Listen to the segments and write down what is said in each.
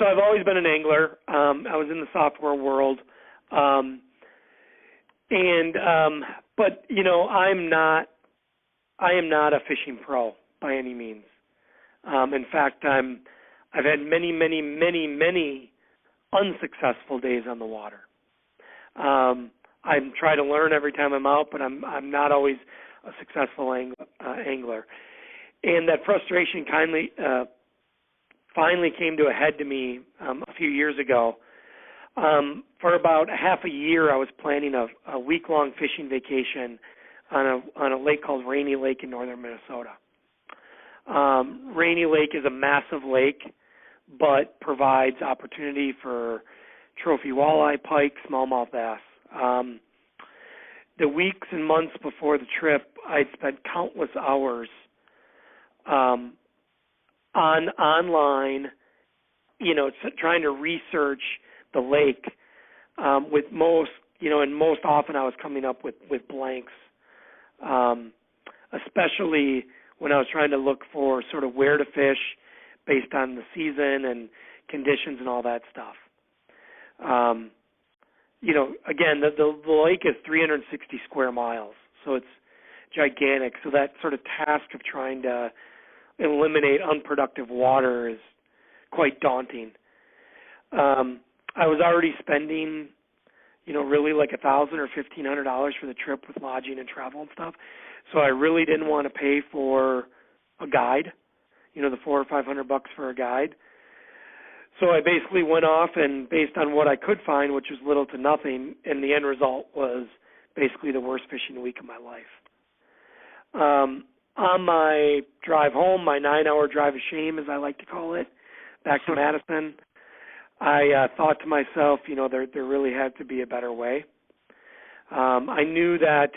So I've always been an angler. I was in the software world, but I am not a fishing pro by any means. In fact, I've had many, many, many, many unsuccessful days on the water. I try to learn every time I'm out, but I'm not always a successful angler. And that frustration finally came to a head to me a few years ago. For about half a year, I was planning a week-long fishing vacation on a lake called Rainy Lake in northern Minnesota. Rainy Lake is a massive lake, but provides opportunity for trophy walleye, pike, smallmouth bass. The weeks and months before the trip, I'd spent countless hours online, trying to research the lake. With most, and most often I was coming up with blanks, especially when I was trying to look for sort of where to fish based on the season and conditions and all that stuff. Again, the lake is 360 square miles, so it's gigantic. So that sort of task of trying to eliminate unproductive water is quite daunting. I was already spending, really like $1,000 or $1,500 for the trip with lodging and travel and stuff. So I really didn't want to pay for a guide, the $400 or $500 for a guide. So I basically went off and based on what I could find, which was little to nothing, and the end result was basically the worst fishing week of my life. On my drive home, my 9-hour drive of shame, as I like to call it, back to Madison, I thought to myself, there really had to be a better way. I knew that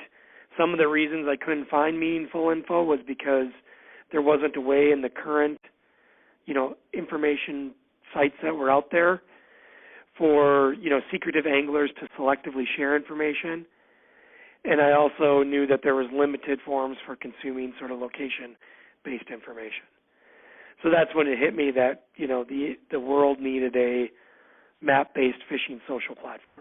some of the reasons I couldn't find meaningful info was because there wasn't a way in the current, information sites that were out there for, secretive anglers to selectively share information. And I also knew that there was limited forums for consuming sort of location-based information. So that's when it hit me that, the world needed a map-based fishing social platform.